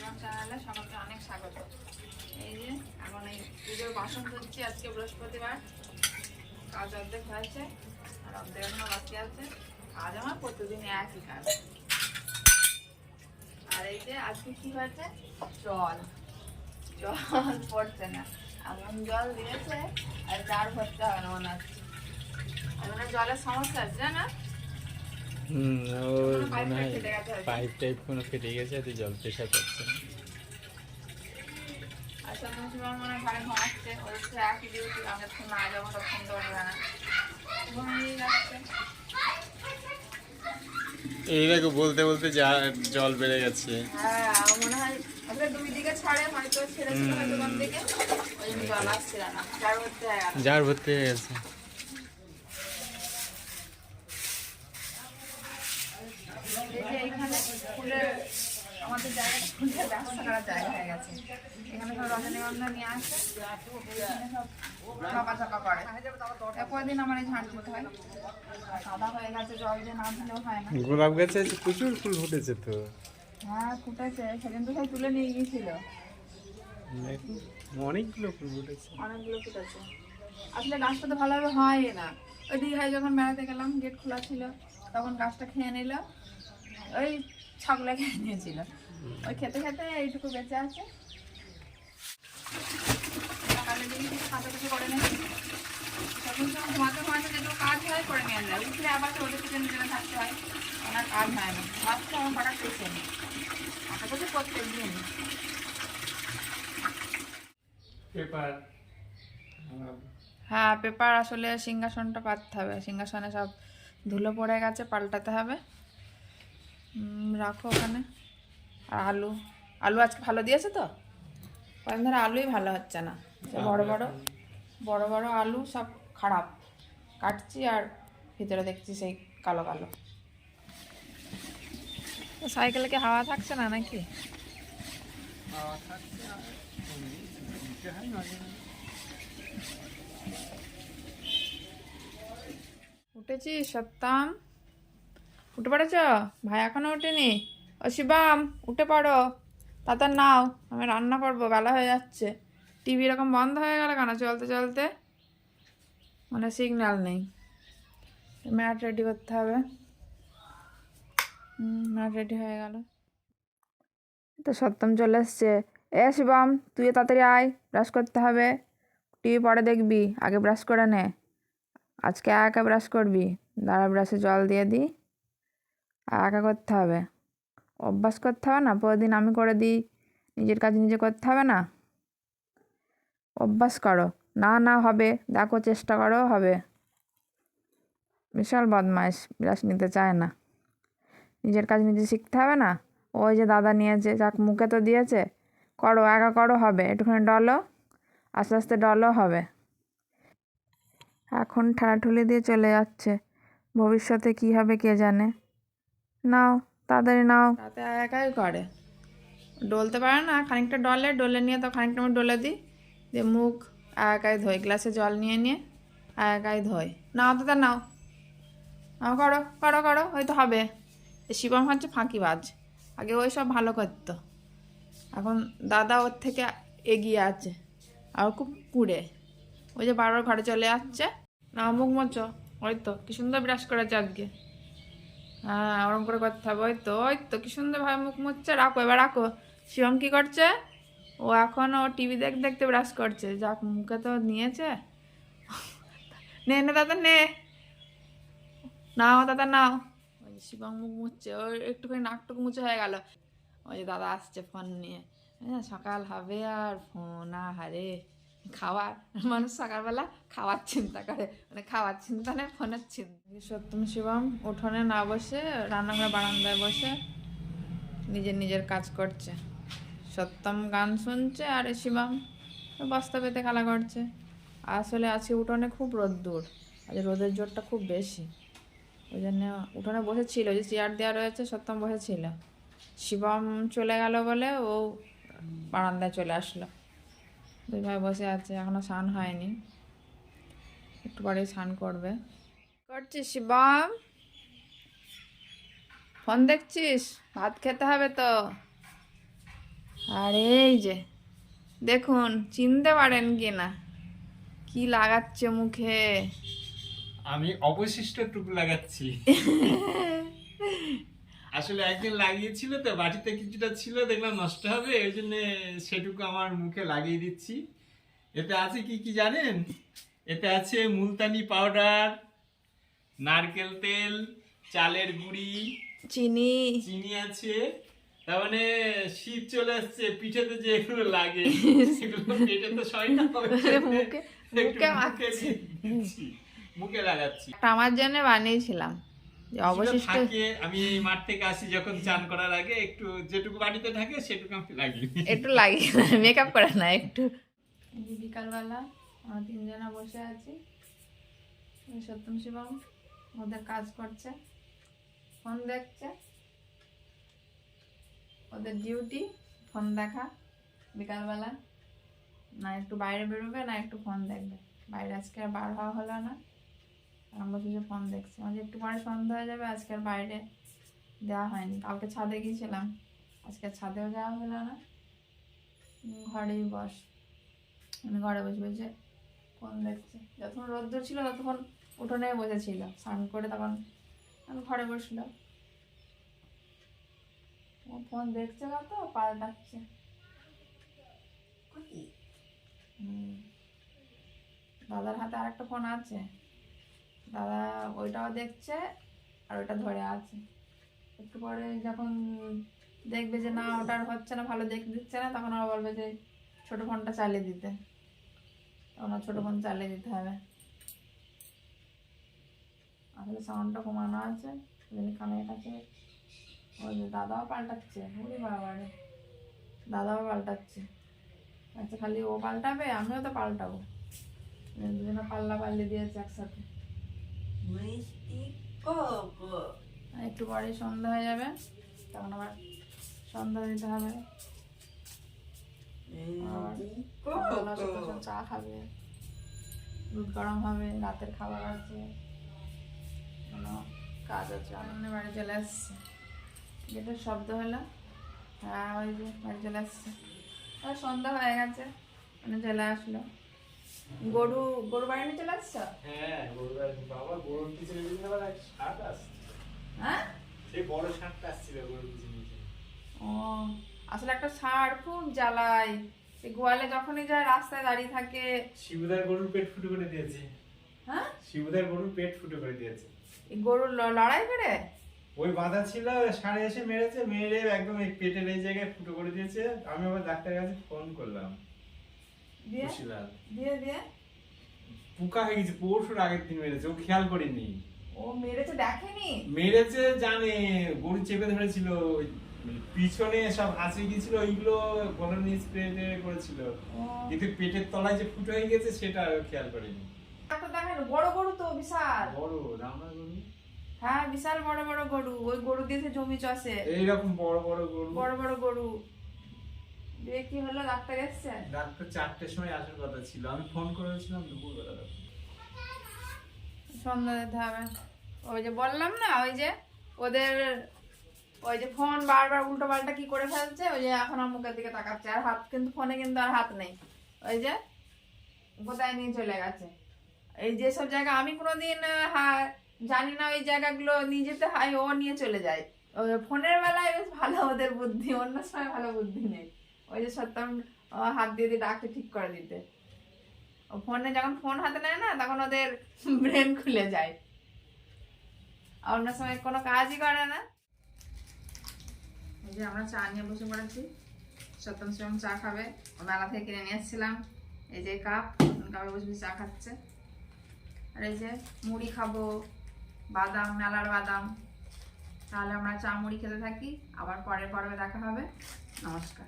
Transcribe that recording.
আমার চ্যানেলে সবাইকে অনেক স্বাগত। এই যে এখন এই পুজোর বাসন ধুচ্ছি। আজকে বৃহস্পতিবার, কাজ অর্ধেক হয়েছে আর অর্ধেক এখনো বাকি আছে। আজ আমার প্রতিদিন একই কাজ। আর এই যে আজকে কি হয়েছে, জল পড়ছে না, এমন জল দিয়েছে আর জার ভরতে হবে না মনে হচ্ছে। আর মানে জলের সমস্যা আছে না, পাইপ টাইপ কোনো ফেটে গেছে, এতে জল প্রেশার পাচ্ছে না। আচ্ছা মুসলমান মনে হয় ঘরে ঘুমাচ্ছে, ওদের তো একই ডিউটি, আমাদের ফোন না যাবো সব ফোন দেওয়া যাবে না, ঘুমিয়ে যাচ্ছে। এই দেখো বলতে বলতে জল বেড়ে গেছে। হ্যাঁ মনে হয় আসলে দুই দিকে ছাড়ে, হয়তো ছেড়েছিল হয়তো কোন দিকে, ওই জন্য জল আসছিল না, জার ভর্তি হয়ে গেছে। এই যে এখানে ফুলের আমাদের জায়গাটা ফুলের ব্যবসা করার জায়গা হয়ে গেছে। এখানে সব রজনীগন্ধা নিয়ে আসে, এখানে সব চাপা চাপা করে। কয়দিন আমার এই ঝাঁট দিতে হয়, সাদা হয়ে গেছে, জল দিয়ে না দিলেও হয় না। গোলাপ গাছে প্রচুর ফুল ফুটেছে তো। হ্যাঁ ফুটেছে, সেদিন তো সব তুলে নিয়ে গিয়েছিল। অনেকগুলো ফুল ফুটেছে, অনেকগুলো ফুটেছে। আসলে গাছটা তো ভালোভাবে হয় না। ওই দীঘায় যখন বেড়াতে গেলাম, গেট খোলা ছিল, তখন গাছটা খেয়ে নিল, ওই ছাগলে খেয়ে নিয়েছিল। ওই খেতে খেতে এইটুকু বেঁচে আছে। সকালে দিকে খাতা কিছু করে নেই, তখন যখন ঘুমাতে ঘুমাতে যেটুকু কাজ হয় করে নিয়ে যায়, উঠলে আবার তো ওদের পিছনে নিজেরা থাকতে হয়, ওনার কাজ হয় না। ভাত তো আমার কটা খেয়েছে নি, আশা করছি প্রত্যেক দিন। পেপার। হ্যাঁ পেপার, আসলে সিংহাসনটা পাততে হবে, সিংহাসনে সব ধুলো পড়ে গেছে, পাল্টাতে হবে। রাখো ওখানে। আর আলু, আলু আজকে ভালো দিয়েছে তো, কয়েকদিন ধরে আলুই ভালো হচ্ছে না। বড় বড় বড় বড় আলু সব খারাপ, কাটছি আর ভিতরে দেখছি সেই কালো কালো। সাইকেলে কি হাওয়া থাকছে না নাকি? উঠেছিস সত্যাম? উঠে পড়েছ? ভাই এখনো ওঠেনি? ও শিবাম উঠে পড়ো, তাড়াতাড়ি নাও, আমি রান্না করবো, বেলা হয়ে যাচ্ছে। টিভি এরকম বন্ধ হয়ে গেল কেন চলতে চলতে? মানে সিগন্যাল নেই। ম্যাট রেডি করতে হবে। ম্যাট রেডি হয়ে গেল তো, সত্যম চলে এসছে। এ শিবম তুই তাড়াতাড়ি আয়, ব্রাশ করতে হবে। টিভি পরে দেখবি, আগে ব্রাশ করে নে। আজকে একা ব্রাশ করবি, দাঁড়া ব্রাশে জল দিয়ে দিই। একা করতে হবে, অভ্যাস করতে হবে না, প্রতিদিন আমি করে দিই, নিজের কাজ নিজে করতে হবে না? অভ্যাস করো। না না হবে, দেখো চেষ্টা করো, হবে। বিশাল বদমাইশ, ব্রাশ নিতে চায় না। নিজের কাজ নিজে শিখতে হবে না? ওই যে দাদা নিয়েছে, যাক মুখে তো দিয়েছে, করো, একা করো, হবে। একটুখানি ডলো, আস্তে আস্তে ডলো, হবে। এখন ঠেলাঠুলি দিয়ে চলে যাচ্ছে, ভবিষ্যতে কি হবে কে জানে। নাও তাড়াতাড়ি নাও। রাতে একাই করে, ডলতে পারে না, খানিকটা ডলে, ডলে নিয়ে তো খানিকটা আমি ডলে দিই, দিয়ে মুখ একাই ধোয়, গ্লাসে জল নিয়ে নিয়ে একাই ধোয়। নাও দাদা নাও, নাও করো করো করো, হয়তো হবে। শিবম হচ্ছে ফাঁকিবাজ, আগে ওই সব ভালো করতো, এখন দাদা ওর থেকে এগিয়ে আছে, আর খুব কুড়ে। ওই যে বারবার ঘরে চলে যাচ্ছে, না মুখ মোচো, ওই তো কি সুন্দর ব্রাশ করেছে আজকে। হ্যাঁ ওরম করে করতে হবে, ওই তো ওই তো কি সুন্দরভাবে মুখ মুছছে। রাখো এবার রাখো। শিবম কি করছে? ও এখন ও টিভি দেখতে দেখতে ব্রাশ করছে, যাক মুখে তো নিয়েছে। নে নে দাদা নে, নাও দাদা নাও। ওই যে শিবম মুখ মুছছে, ওর একটুখানি নাকটুকু মুছে হয়ে গেল। ওই যে দাদা আসছে ফোন নিয়ে, সকাল হবে আর ফোন, আহারে খাওয়ার, মানুষ সকালবেলা খাওয়ার চিন্তা করে, মানে খাওয়ার চিন্তা নেই, ফোনের চিন্তা। সত্যম শিবম উঠোনে না বসে রান্নাঘর বারান্দায় বসে নিজের নিজের কাজ করছে। সত্যম গান শুনছে আর শিবম বস্তা পেতে খেলা করছে। আসলে আজকে উঠোনে খুব রোদ্দুর, আজ রোদের জোরটা খুব বেশি, ওই জন্য উঠোনে বসেছিল, যে চেয়ার দেওয়া রয়েছে সত্যম বসেছিল। শিবম চলে গেল বলে ও বারান্দায় চলে আসলো, দুই ভাই বসে আছে, এখনো স্নান হয়নি, একটু পরে স্নান করবে। করছিস শিবম? ফোন দেখছিস? ভাত খেতে হবে তো। আর এই যে দেখুন, চিনতে পারেন কি না, কি লাগাচ্ছে মুখে। আমি অবশিষ্ট টুকু লাগাচ্ছি। আসলে একদিন লাগিয়েছিল তো, বাটিতে কিছুটা ছিল, দেখলাম নষ্ট হবে, ওই জন্য সেটুকু আমার মুখে লাগিয়ে দিচ্ছি। এতে আছে কি কি জানেন? এতে আছে মুলতানি পাউডার, নারকেল তেল, চালের গুঁড়ি, চিনি। চিনি আছে। তার মানে শীত চলে আসছে, পিঠেতে যে এগুলো লাগে সেগুলো পেটে তো সয় না, মুখে মুখে মাখছি। মুখে লাগাচ্ছি। একটা আমার জন্য বানিয়েছিলাম যে অবশিষ্ট। থাকে, আমি এই মাঠ থেকে আসি যখন চান করার আগে একটু যেটুকু বাড়িতে থাকে সেটুকু আমি লাগিয়ে দিই। একটু লাগিয়ে মেকআপ করে না একটু। বিকালবেলা আমরা তিনজনা বসে আছি, সত্যম শিবম ওদের কাজ করছে, ফোন দেখছে। ওদের ডিউটি ফোন দেখা বিকালবেলা, না একটু বাইরে বেরোবে না একটু ফোন দেখবে। বাইরে আজকে আর বার হওয়া হলো না, আমরা কিছু ফোন দেখছি। আমাদের একটু পরে সন্ধ্যা হয়ে যাবে, আজকে আর বাইরে দেওয়া হয়নি। কালকে ছাদে গিয়েছিলাম, আজকে ছাদেও যাওয়া হলো না। ঘরেই বস, আমি ঘরে বসে বসে ফোন দেখছি। যতক্ষণ রোদ্দুর ছিল ততক্ষণ উঠোনে বসেছিল, স্নান করে তখন আমি ঘরে বসলাম। ও ফোন দেখছে কত, পাল্টাচ্ছে। দাদার হাতে আরেকটা ফোন আছে, দাদা ওইটাও দেখছে আর ওইটা ধরে আছে। একটু পরে যখন দেখবে যে না ওটার হচ্ছে না, ভালো দেখতে দিচ্ছে না, তখন আবার বলবে যে ছোট ফোনটা চালিয়ে দিতে। তখন ছোট ফোন চালিয়ে দিতে হবে। আসলে সাউন্ডটা কমানো আছে, কানের কাছে। ওই যে দাদাও পাল্টাচ্ছে, ওরে বাবারে, দাদাও পাল্টাচ্ছে। আচ্ছা, খালি ও পাল্টাবে, আমিও তো পাল্টাবো। দুজনে পাল্লা পাল্লি দিয়েছে একসাথে। একটু পরে সন্ধ্যা হয়ে যাবে, তখন আবার সন্ধ্যা দিতে হবে। চা খাবে, দুধ গরম হবে, রাতের খাবার আছে, কোনো কাজ আছে। আমার বাড়ি চলে আসছে, গেটের শব্দ হলো। হ্যাঁ, ওই যে বাড়ি চলে আসছে। আর সন্ধ্যা হয়ে গেছে, মানে চলে আসলো। গরু গরু বাড়ি নিয়ে চলে আসছো? হ্যাঁ, গরু বাবা, গরুর পিছনে পিছনে আবার এক ষাট আসছে। হ্যাঁ, সেই বড় ষাটটা আসছিল গরুর পিছনে। ও আসলে একটা ষাঁড় খুব জ্বালায়, এই গোয়ালে যখনই যায় রাস্তায় দাঁড়িয়ে থাকে। শিবুদার গরুর পেট ফুটো করে দিয়েছে। হ্যাঁ, শিবুদার গরুর পেট ফুটো করে দিয়েছে। এই গরুর লড়াই করে ওই বাঁধা ছিল, ষাঁড় এসে মেরেছে, মেরে একদম এই পেটের এই জায়গায় ফুটো করে দিয়েছে। আমি আবার ডাক্তারের কাছে ফোন করলাম। দিয়ে খুশিলাল দিয়ে দিয়ে পোকা হয়ে গেছে, পরশুর আগের দিন মেরেছে, ও খেয়াল করেনি। ও মেরেছে দেখেনি? মেরেছে জানে, গরু চেপে ধরেছিল, পিছনে সব হাঁচড়ে গিয়েছিল, ওইগুলো গলার নিয়ে স্প্রে করেছিল, কিন্তু পেটের তলায় যে ফুটো হয়ে গেছে সেটা খেয়াল করেনি। ডাক্তার দেখেন, বড় গরু তো বিশাল বড় রামা গরু। হ্যাঁ, বিশাল বড় বড় গরু। ওই গরু দিয়েছে জমি চাষে, এইরকম বড় বড় গরু। বড় বড় গরু দিয়ে কি হলো? ডাক্তার এসছে? ডাক্তার 4টের সময় আসার কথা ছিল, আমি ফোন করেছিলাম দুপুরবেলা। সন্ধ্যা দিতে হবে। ওই যে বললাম না, ওই যে ওদের ওই যে ফোন বারবার উল্টো পাল্টা কি করে ফেলছে, ওই যে এখন আমার মুখের দিকে তাকাচ্ছে, আর হাত কিন্তু ফোনে কিন্তু আর হাত নেই। ওই যে কোথায় নিয়ে চলে গেছে। এই যেসব জায়গা আমি কোনোদিন জানি না, ওই জায়গাগুলো নিয়ে যেতে হয়, ও নিয়ে চলে যায়। ওই ফোনের বেলায় বেশ ভালো ওদের বুদ্ধি, অন্য সময় ভালো বুদ্ধি নেই। ওই যে সত্যম হাত দিয়ে দিয়ে ডাকতে ঠিক করে দিতে। ও ফোনে যখন ফোন হাতে নেয় না, তখন ওদের ব্রেন খুলে যায়, আর অন্য সময় কোনো কাজই করে না। এই যে আমরা চা নিয়ে বসে পড়েছি, সত্যম শিবম চা খাবে, ও মেলা থেকে কিনে নিয়ে এসেছিলাম। এই যে কাপে বসে বসে চা খাচ্ছে। আর এই যে মুড়ি খাবো, বাদাম, মেলার বাদাম। তাহলে আমরা চা মুড়ি খেতে থাকি, আবার পরের পর্বে দেখা হবে। নমস্কার।